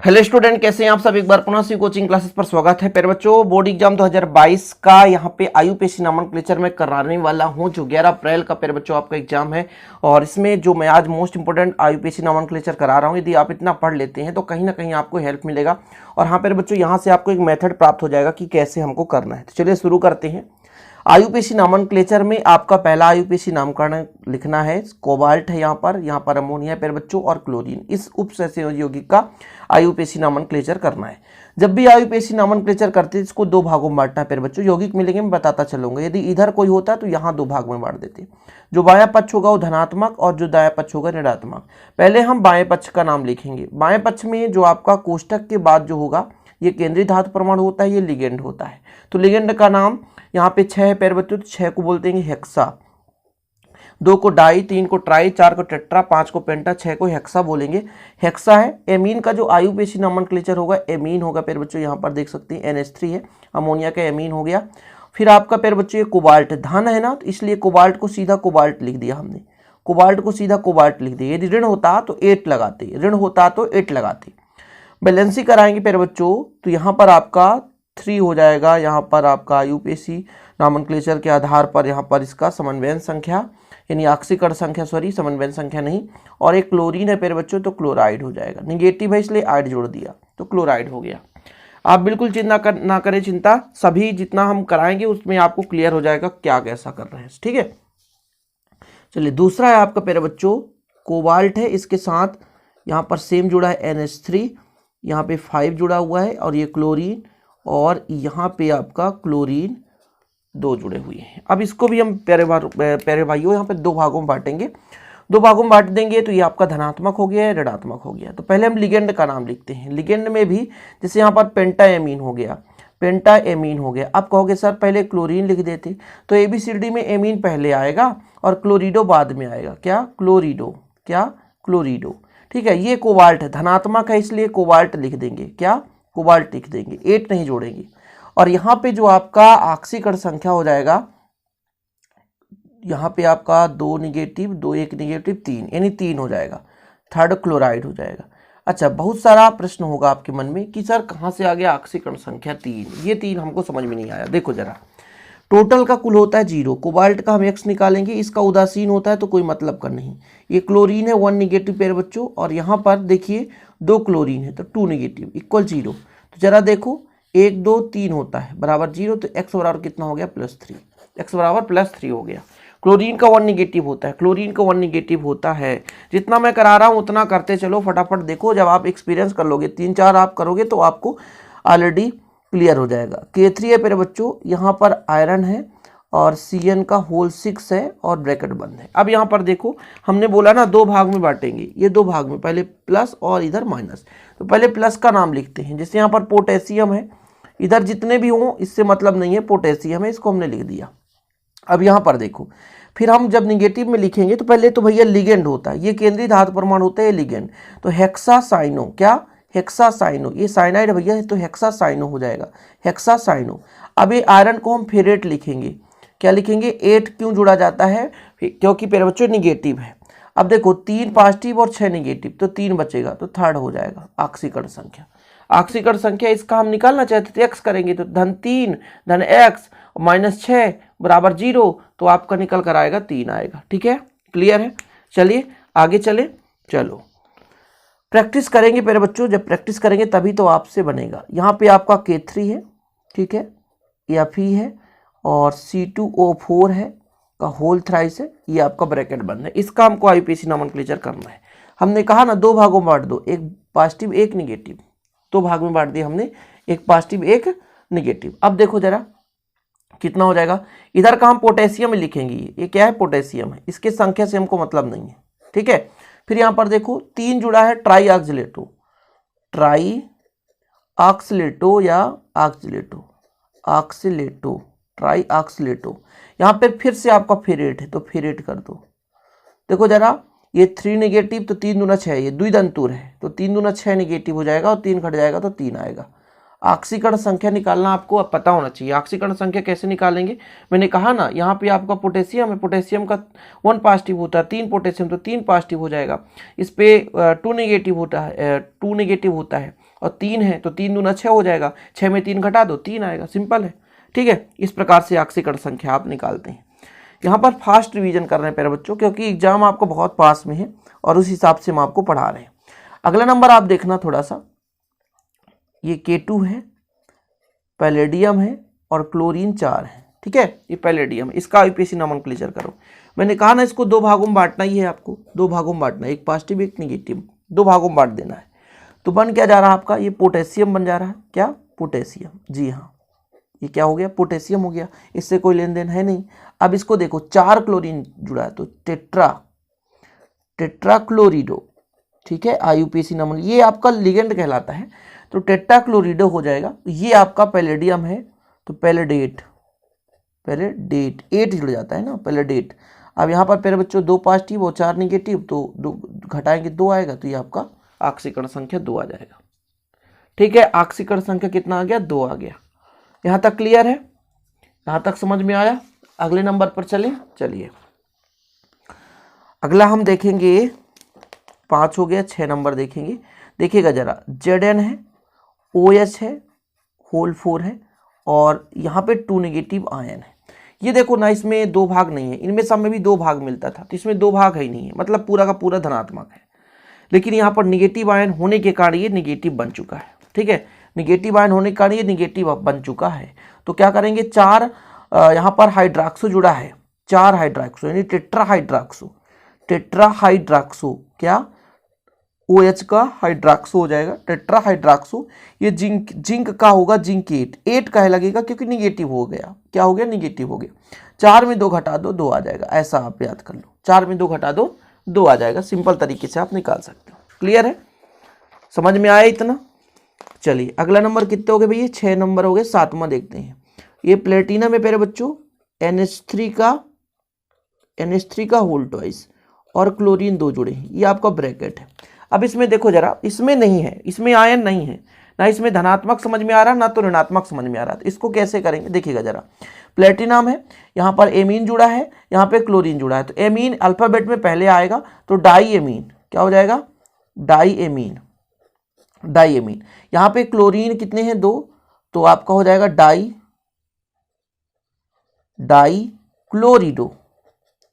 Hello student, कैसे हैं आप सब। एक बार पुनः से कोचिंग क्लासेस पर स्वागत है। प्यारे बच्चों, बोर्ड एग्जाम 2022 का यहाँ पे आईयूपीएससी नोमेनक्लेचर में कराने वाला हूँ, जो 11 अप्रैल का प्यारे बच्चों आपका एग्जाम है। और इसमें जो मैं आज मोस्ट इंपोर्टेंट आईयूपीएससी नोमेनक्लेचर करा रहा हूँ, यदि आप इतना पढ़ लेते हैं तो कहीं ना कहीं आपको हेल्प मिलेगा। और हाँ प्यारे बच्चों, यहाँ से आपको एक मेथड प्राप्त हो जाएगा कि कैसे हमको करना है। तो चलिए शुरू करते हैं। आईयूपीएससी नोमेनक्लेचर में आपका पहला आईयूपीएससी नामकरण लिखना है। कोबाल्ट है, यहाँ पर अमोनिया है प्यारे बच्चों, और क्लोरीन। इस उपसहयोगी यौगिक का आईयूपीएससी नोमेनक्लेचर करना है। जब भी आईयूपीएससी नोमेनक्लेचर करते हैं, इसको दो भागों में बांटना है प्यारे बच्चों। यौगिक मिलेंगे, मैं बताता चलूंगा। यदि इधर कोई होता है तो यहाँ दो भाग में बांट देते हैं। जो बायां पक्ष होगा वो धनात्मक और जो दायां पक्ष होगा ऋणात्मक। पहले हम बाएं पक्ष का नाम लिखेंगे। बाएं पक्ष में जो आपका कोष्टक के बाद जो होगा, ये केंद्रीय धातु परमाणु होता है, ये लिगेंड होता है। तो लिगेंड का नाम यहाँ पे 6 है प्यारे बच्चों, तो 6 को बोलते हैं हेक्सा। 2 को डाई, 3 को ट्राई, 4 को टेट्रा, 5 को पेंटा, 6 को हेक्सा बोलेंगे। हेक्सा है। एमीन का जो आईयूपीएससी नोमेनक्लेचर होगा, एमीन होगा प्यारे बच्चों। यहाँ पर देख सकते हैं NH3 है, अमोनिया का एमीन हो गया। फिर आपका प्यारे बच्चों ये कोबाल्ट धन है ना, तो इसलिए कोबाल्ट को सीधा कोबाल्ट लिख दिया हमने। कोबाल्ट को सीधा कोबाल्ट लिख दिया। यदि ऋण होता तो 8 लगाते, ऋण होता तो 8 लगाते। बैलेंसी कराएंगे प्यारे बच्चों, तो यहाँ पर आपका 3 हो जाएगा। यहाँ पर आपका आईयूपीएससी नोमेनक्लेचर के आधार पर यहाँ पर इसका समन्वयन संख्या यानी ऑक्सीकरण संख्या, समन्वयन संख्या नहीं। और एक क्लोरीन है प्यारे बच्चों, तो क्लोराइड हो जाएगा। निगेटिव है इसलिए आइड जोड़ दिया, तो क्लोराइड हो गया। आप बिल्कुल चिंता ना करें, चिंता सभी जितना हम कराएंगे उसमें आपको क्लियर हो जाएगा क्या कैसा कर रहे हैं, ठीक है। चलिए, दूसरा है आपका प्यारे बच्चों कोबाल्ट है। इसके साथ यहाँ पर सेम जुड़ा है NH3, यहाँ पे 5 जुड़ा हुआ है, और ये क्लोरीन, और यहाँ पे आपका क्लोरीन 2 जुड़े हुए हैं। अब इसको भी हम प्यारे भाइयों यहाँ पे दो भागों में बांटेंगे। दो भागों में बांट देंगे तो ये आपका धनात्मक हो गया, ऋणात्मक हो गया। तो पहले हम लिगेंड का नाम लिखते हैं। लिगेंड में भी जैसे यहाँ पर पेंटा एमीन हो गया, पेंटा एमीन हो गया। आप कहोगे सर पहले क्लोरीन लिख देते, तो ABCD में एमीन पहले आएगा और क्लोरिडो बाद में आएगा। क्या क्लोरिडो, क्या क्लोरिडो, ठीक है। ये कोबाल्ट है, धनात्मक है, इसलिए कोबाल्ट लिख देंगे। क्या कोबाल्ट लिख देंगे, 8 नहीं जोड़ेंगे। और यहाँ पे जो आपका ऑक्सीकरण संख्या हो जाएगा, यहाँ पे आपका 2 निगेटिव, 2 1 निगेटिव, 3 यानी 3 हो जाएगा। थर्ड क्लोराइड हो जाएगा। अच्छा, बहुत सारा प्रश्न होगा आपके मन में कि सर कहाँ से आ गया ऑक्सीकरण संख्या 3। ये 3 हमको समझ में नहीं आया। देखो जरा, टोटल का कुल होता है 0। कोबाल्ट का हम X निकालेंगे, इसका उदासीन होता है तो कोई मतलब का नहीं। ये क्लोरीन है, 1 निगेटिव प्यारे बच्चों, और यहाँ पर देखिए 2 क्लोरीन है, तो 2 निगेटिव इक्वल 0। तो जरा देखो 1 2 3 होता है बराबर 0, तो X बराबर कितना हो गया, +3। X बराबर +3 हो गया। क्लोरीन का 1 निगेटिव होता है, क्लोरीन का 1 निगेटिव होता है। जितना मैं करा रहा हूँ उतना करते चलो फटाफट। देखो जब आप एक्सपीरियंस कर लोगे, 3-4 आप करोगे तो आपको ऑलरेडी क्लियर हो जाएगा। K3 है मेरे बच्चों, यहाँ पर आयरन है, और Cn का होल 6 है, और ब्रैकेट बंद है। अब यहाँ पर देखो, हमने बोला ना दो भाग में बांटेंगे। ये दो भाग में, पहले प्लस और इधर माइनस। तो पहले प्लस का नाम लिखते हैं। जैसे यहाँ पर पोटेशियम है, इधर जितने भी हों इससे मतलब नहीं है, पोटेशियम है, इसको हमने लिख दिया। अब यहाँ पर देखो, फिर हम जब निगेटिव में लिखेंगे तो पहले तो भैया लिगेंड होता है, ये केंद्रीय धातु परमाणु होता है, ये लिगेंड। तो हेक्सासाइनो, क्या हेक्सासाइनो, ये साइनाइड भैया है, तो हेक्सासाइनो हो जाएगा, हेक्सासाइनो। अब ये आयरन को हम फेरेट लिखेंगे। क्या लिखेंगे, 8 क्यों जुड़ा जाता है, क्योंकि प्यारे बच्चों निगेटिव है। अब देखो 3 पॉजिटिव और 6 निगेटिव, तो 3 बचेगा, तो थर्ड हो जाएगा ऑक्सीकरण संख्या। ऑक्सीकरण संख्या इसका हम निकालना चाहते थे, x करेंगे तो -3 x -6 बराबर 0, तो आपका निकल कर आएगा 3 आएगा। ठीक है, क्लियर है। चलिए आगे चले, चलो प्रैक्टिस करेंगे मेरे बच्चों। जब प्रैक्टिस करेंगे तभी तो आपसे बनेगा। यहाँ पे आपका K3 है, ठीक है, Fe है, और C2O4 है का होल थ्राइस है, ये आपका ब्रैकेट बंद है। इसका हमको आईयूपीएससी नोमेनक्लेचर करना है। हमने कहा ना दो भागों में बांट दो, एक पॉजिटिव एक निगेटिव। दो भाग में बांट दिया हमने, एक पॉजिटिव एक निगेटिव। अब देखो जरा कितना हो जाएगा। इधर का हम पोटेशियम लिखेंगे, ये क्या है, पोटेशियम है, इसके संख्या से हमको मतलब नहीं है, ठीक है। फिर यहाँ पर देखो 3 जुड़ा है, ट्राई ऑक्सिलेटो, ट्राई ऑक्सिलेटो या ऑक्सिलेटो, ऑक्सिलेटो, ट्राई ऑक्सिलेटो। यहाँ पर फिर से आपका फेरेट है, तो फेरेट कर दो। देखो जरा, ये 3 निगेटिव, तो 3 दूना 6, ये द्विदंतुर है, तो 3 दूना 6 निगेटिव हो जाएगा, और 3 घट जाएगा तो 3 आएगा। ऑक्सीकरण संख्या निकालना आपको अब पता होना चाहिए। ऑक्सीकरण संख्या कैसे निकालेंगे, मैंने कहा ना, यहाँ पे आपका पोटेशियम है, पोटेशियम का 1 पॉजिटिव होता है, 3 पोटेशियम, तो 3 पॉजिटिव हो जाएगा। इस पे 2 निगेटिव होता है, 2 निगेटिव होता है, और 3 है तो 3 दूना 6 हो जाएगा, 6 में 3 घटा दो 3 आएगा, सिंपल है। ठीक है, इस प्रकार से ऑक्सीकरण संख्या आप निकालते हैं। यहाँ पर फास्ट रिवीजन कर रहे हैं प्यारे बच्चों, क्योंकि एग्जाम आपको बहुत पास में है और उस हिसाब से हम आपको पढ़ा रहे हैं। अगला नंबर आप देखना थोड़ा सा, ये K2 है, पैलेडियम है और क्लोरीन 4 है। ठीक है, ये पैलेडियम, इसका आईपीएससी नोमेनक्लेचर करो। मैंने कहा ना इसको 2 भागों में बांटना ही है, आपको 2 भागों में बांटना है, एक पॉजिटिव एक निगेटिव, 2 भागों में बांट देना है। तो बन क्या जा रहा है आपका, ये पोटेशियम बन जा रहा है। क्या, पोटेशियम, जी हाँ, ये क्या हो गया, पोटेशियम हो गया, इससे कोई लेन देन है नहीं। अब इसको देखो 4 क्लोरीन जुड़ा है तो टेट्राक्लोरिडो। ठीक है, आईयूपीएसी नंबर, ये आपका लिगेंड कहलाता है, तो टेट्राक्लोरिडो हो जाएगा। ये आपका पैलेडियम है तो पैलेडेट 8 जुड़ जाता है ना, पैलेडेट। अब यहाँ पर प्यारे बच्चों 2 पॉजिटिव और 4 निगेटिव, तो 2 घटाएंगे 2 आएगा, तो ये आपका ऑक्सीकरण संख्या 2 आ जाएगा। ठीक है, ऑक्सीकरण संख्या कितना आ गया, 2 आ गया। यहाँ तक क्लियर है, यहाँ तक समझ में आया। अगले नंबर पर चलिए अगला हम देखेंगे, 5 हो गया, 6 नंबर देखेंगे। देखिएगा जरा, Zn है, OH है, होल 4 है और यहाँ पे 2 नेगेटिव आयन है। ये देखो ना, इसमें 2 भाग नहीं है, इनमें सब में भी 2 भाग मिलता था, तो इसमें 2 भाग ही नहीं है, मतलब पूरा का पूरा धनात्मक है। लेकिन यहाँ पर निगेटिव आयन होने के कारण ये निगेटिव बन चुका है। ठीक है, निगेटिव आयन होने के कारण ये निगेटिव बन चुका है। तो क्या करेंगे, 4 यहाँ पर हाइड्रॉक्सो जुड़ा है, 4 हाइड्रॉक्सो यानी टेट्राहाइड्रॉक्सो क्या, OH का हाइड्रॉक्सो हो जाएगा, टेट्राहाइड्रॉक्सो। ये जिंक का होगा, जिंक 8 का है लगेगा, क्योंकि निगेटिव हो गया। क्या हो गया, निगेटिव हो गया। 4 में 2 घटा दो 2 आ जाएगा, ऐसा आप याद कर लो, 4 में 2 घटा दो 2 आ जाएगा। सिंपल तरीके से आप निकाल सकते हो। क्लियर है, समझ में आया इतना। चलिए अगला नंबर कितने हो गए भैया, 6 नंबर हो गए। 7वां देखते हैं, ये प्लेटिनम है प्यारे बच्चों, NH3 का होल ट्वाइस और क्लोरीन 2 जुड़े हैं, ये आपका ब्रैकेट है। अब इसमें देखो जरा, इसमें नहीं है, इसमें आयन नहीं है ना, इसमें धनात्मक समझ में आ रहा ना तो ऋणात्मक समझ में आ रहा। तो इसको कैसे करेंगे, देखिएगा जरा, प्लेटिनम है, यहाँ पर एमीन जुड़ा है, यहाँ पे क्लोरीन जुड़ा है, तो एमीन अल्फाबेट में पहले आएगा, तो डाई एमीन क्या हो जाएगा, डाई एमीन। यहाँ पे क्लोरीन कितने हैं, 2, तो आपका हो जाएगा डाई क्लोरिडो।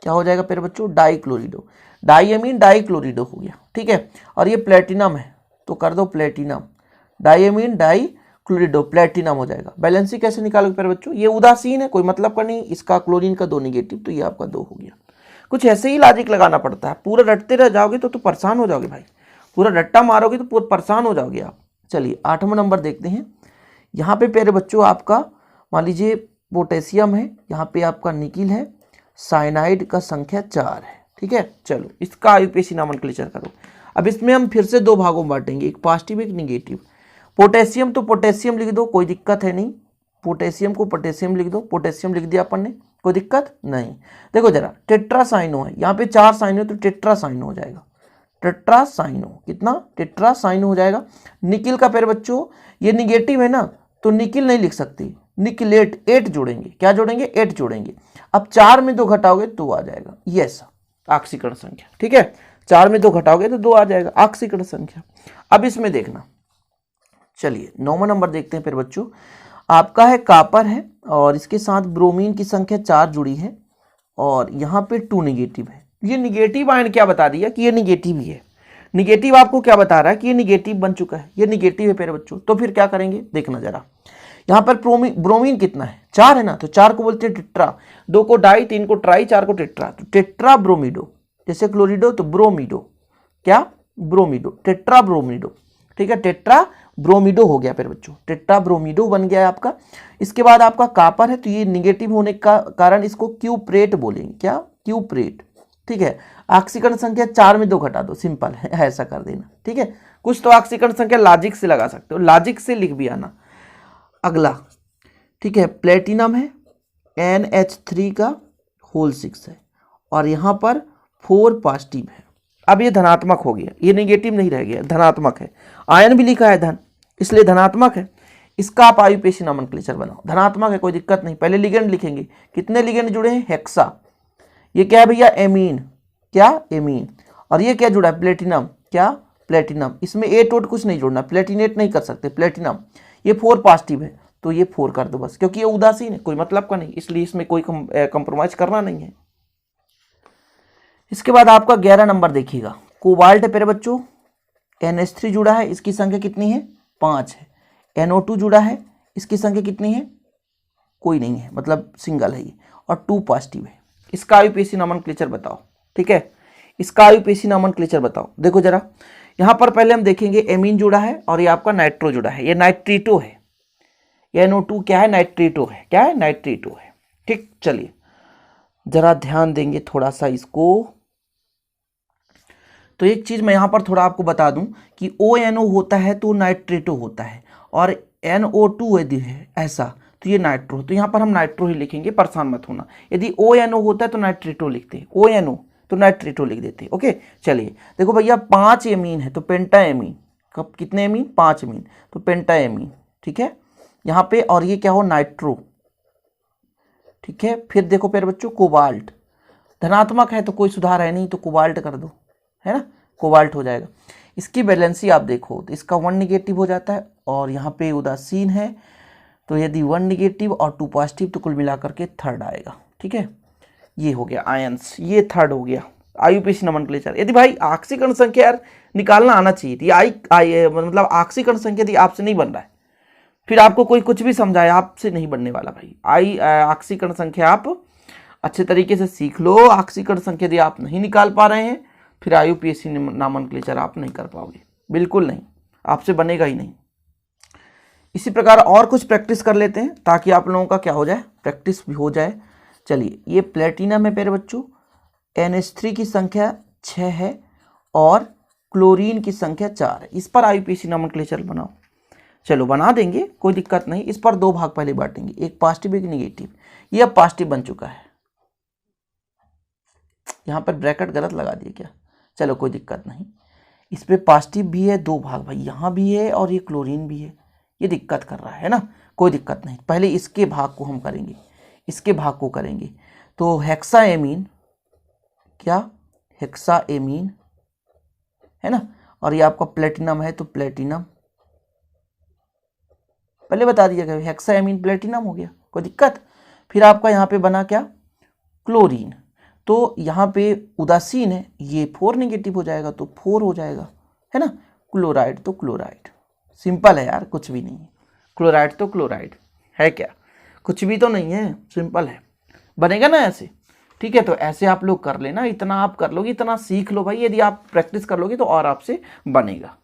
क्या हो जाएगा मेरे बच्चों, डाई क्लोरिडो, डाई एमीन डाई क्लोरिडो हो गया। ठीक है, और ये प्लेटिनम है तो कर दो platinum, di amine di chlorido, platinum हो जाएगा। बैलेंसी कैसे निकालोगे मेरे बच्चों, ये उदासीन है, कोई मतलब का नहीं, इसका क्लोरीन का 2 निगेटिव, तो ये आपका 2 हो गया। कुछ ऐसे ही लॉजिक लगाना पड़ता है, पूरा रटते रह जाओगे तो परेशान हो जाओगे भाई, पूरा रट्टा मारोगे तो पूरा परेशान हो जाओगे आप। चलिए 8वां नंबर देखते हैं। यहाँ पे प्यारे बच्चों आपका मान लीजिए पोटेशियम है, यहाँ पे आपका निकिल है, साइनाइड का संख्या 4 है। ठीक है, चलो इसका आईयूपीएसी नोमेनक्लेचर करो। अब इसमें हम फिर से 2 भागों में बांटेंगे, एक पॉजिटिव एक निगेटिव। पोटेशियम तो पोटेशियम लिख दो, कोई दिक्कत है नहीं, पोटेशियम को पोटेशियम लिख दो, पोटेशियम लिख दिया अपन ने, कोई दिक्कत नहीं। देखो जरा, टेट्रासाइनो है, यहाँ पे 4 साइनो तो टेट्रासाइनो हो जाएगा, टेट्रासाइनो कितना, टेट्रासाइनो हो जाएगा। निकिल का पेड़ बच्चों ये निगेटिव है ना, तो निकिल नहीं लिख सकती, निकिलेट 8 जोड़ेंगे, क्या जोड़ेंगे, 8 जोड़ेंगे। अब 4 में 2 घटाओगे 2 आ जाएगा, यस ऑक्सीकरण संख्या। ठीक है, 4 में 2 घटाओगे तो 2 आ जाएगा ऑक्सीकरण संख्या। अब इसमें देखना, चलिए 9वां नंबर देखते हैं फिर बच्चों। आपका है कापर है और इसके साथ ब्रोमीन की संख्या 4 जुड़ी है और यहाँ पे 2 निगेटिव है। ये निगेटिव आयन क्या बता दिया कि ये निगेटिव ही है, निगेटिव आपको क्या बता रहा है कि ये निगेटिव बन चुका है, ये निगेटिव है मेरे बच्चों। तो फिर क्या करेंगे, देखना जरा, यहाँ पर ब्रोमीन कितना है, 4 है ना, तो 4 को बोलते हैं टेट्रा, 2 को डाई, 3 को ट्राई, 4 को टेट्रा, तो टेट्रा ब्रोमिडो, जैसे क्लोरिडो तो ब्रोमिडो, क्या ब्रोमिडो, टेट्रा ब्रोमिडो। ठीक है, टेट्रा ब्रोमिडो हो गया फिर बच्चों, टेट्रा ब्रोमिडो बन गया है आपका। इसके बाद आपका कापर है, तो ये निगेटिव होने का कारण इसको क्यूप्रेट बोलेंगे, क्या क्यूप्रेट। ठीक है, ऑक्सीकरण संख्या 4 में 2 घटा दो, सिंपल है, ऐसा कर देना। ठीक है, कुछ तो ऑक्सीकरण संख्या लॉजिक से लगा सकते हो, लॉजिक से लिख भी आना। अगला ठीक है, प्लेटिनम है, NH3 का होल 6 है और यहाँ पर 4 पॉजिटिव है। अब ये धनात्मक हो गया, ये नेगेटिव नहीं रह गया, धनात्मक है, आयन भी लिखा है धन, इसलिए धनात्मक है। इसका आप आईयूपीएसी नोमेनक्लेचर बनाओ, धनात्मक है कोई दिक्कत नहीं। पहले लिगेंड लिखेंगे, कितने लिगेंड जुड़े हैं, हेक्सा, ये क्या है भैया एमीन, क्या एमीन, और ये क्या जुड़ा है प्लेटिनम, क्या प्लेटिनम, इसमें एट वोट कुछ नहीं जोड़ना, प्लेटिनेट नहीं कर सकते, प्लेटिनम, ये 4 पॉजिटिव है तो ये 4 कर दो बस, क्योंकि ये उदासीन है, कोई मतलब का नहीं, इसलिए इसमें कोई कंप्रोमाइज करना नहीं है। इसके बाद आपका 11 नंबर देखिएगा, कोबाल्ट है प्यारे बच्चों, NH3 जुड़ा है, इसकी संख्या कितनी है 5 है, NO2 जुड़ा है, इसकी संख्या कितनी है कोई नहीं है, मतलब सिंगल है ये, और 2 पॉजिटिव है। इसका आईयूपीएसी नोमेनक्लेचर बताओ, ठीक है, इसका आईयूपीएसी नोमेनक्लेचर बताओ। देखो जरा यहाँ पर पहले हम देखेंगे एमीन जुड़ा है और ये आपका नाइट्रो जुड़ा है, ये नाइट्रीटो है, NO2 क्या है नाइट्रीटो है, क्या है नाइट्रीटो है, ठीक। चलिए जरा ध्यान देंगे थोड़ा सा इसको। तो एक चीज मैं यहाँ पर थोड़ा आपको बता दूं कि ONO होता है तो नाइट्रेटो होता है, और NO2 यदि है ऐसा तो ये नाइट्रो, तो यहाँ पर हम नाइट्रो ही लिखेंगे, परेशान मत होना। यदि ONO होता है तो नाइट्रेटो लिखते हैं, ONO तो नाइट्रेटो लिख देते हैं, ओके। चलिए देखो भैया 5 एमीन है तो पेंटा एमीन, कब कितने एमीन 5 एमीन तो पेंटा एमीन, ठीक है यहाँ पे, और ये क्या हो नाइट्रो, ठीक है। फिर देखो प्यारे बच्चों कोबाल्ट, धनात्मक है तो कोई सुधार है नहीं तो कोबाल्ट कर दो, है ना, कोबाल्ट हो जाएगा। इसकी वैलेंसी आप देखो तो इसका 1 निगेटिव हो जाता है, और यहाँ पे उदासीन है तो यदि 1 निगेटिव और 2 पॉजिटिव तो कुल मिलाकर के 3rd आएगा, ठीक है। ये हो गया आयंस, ये 3rd हो गया आईयूपीएसी नोमेनक्लेचर। यदि भाई ऑक्सीकरण संख्या यार निकालना आना चाहिए थी, मतलब ऑक्सीकरण संख्या यदि आपसे नहीं बन रहा है, फिर आपको कोई कुछ भी समझाए आपसे नहीं बनने वाला भाई। ऑक्सीकरण संख्या आप अच्छे तरीके से सीख लो, ऑक्सीकरण संख्या यदि आप नहीं निकाल पा रहे हैं फिर आईयूपीएसी नोमेनक्लेचर आप नहीं कर पाओगे, बिल्कुल नहीं, आपसे बनेगा ही नहीं। इसी प्रकार और कुछ प्रैक्टिस कर लेते हैं ताकि आप लोगों का क्या हो जाए, प्रैक्टिस भी हो जाए। चलिए ये प्लेटिनम है प्यारे बच्चों, NH3 की संख्या 6 है और क्लोरीन की संख्या 4 है, इस पर आईयूपीएसी नोमेनक्लेचर बनाओ। चलो बना देंगे, कोई दिक्कत नहीं। इस पर 2 भाग पहले बांटेंगे, एक पॉजिटिव एक निगेटिव, ये अब पॉजिटिव बन चुका है। यहाँ पर ब्रैकेट गलत लगा दिया क्या, चलो कोई दिक्कत नहीं। इस पे पॉजिटिव भी है 2 भाग भाई, यहाँ भी है और ये क्लोरीन भी है, ये दिक्कत कर रहा है ना, कोई दिक्कत नहीं। पहले इसके भाग को हम करेंगे, इसके भाग को करेंगे। तो हेक्साएमीन, क्या हेक्साएमीन है ना, और ये आपका प्लेटिनम है तो प्लेटिनम, पहले बता दिया गया हेक्साएमीन प्लेटिनम हो गया, कोई दिक्कत। फिर आपका यहाँ पे बना क्या क्लोरीन, तो यहाँ पे उदासीन है, ये 4 निगेटिव हो जाएगा तो 4 हो जाएगा, है ना। क्लोराइड तो क्लोराइड, सिंपल है यार, कुछ भी नहीं है। क्लोराइड तो क्लोराइड है, क्या कुछ भी तो नहीं है, सिंपल है, बनेगा ना ऐसे, ठीक है। तो ऐसे आप लोग कर लेना, इतना आप कर लोगे, इतना सीख लो भाई, यदि आप प्रैक्टिस कर लोगे तो और आपसे बनेगा।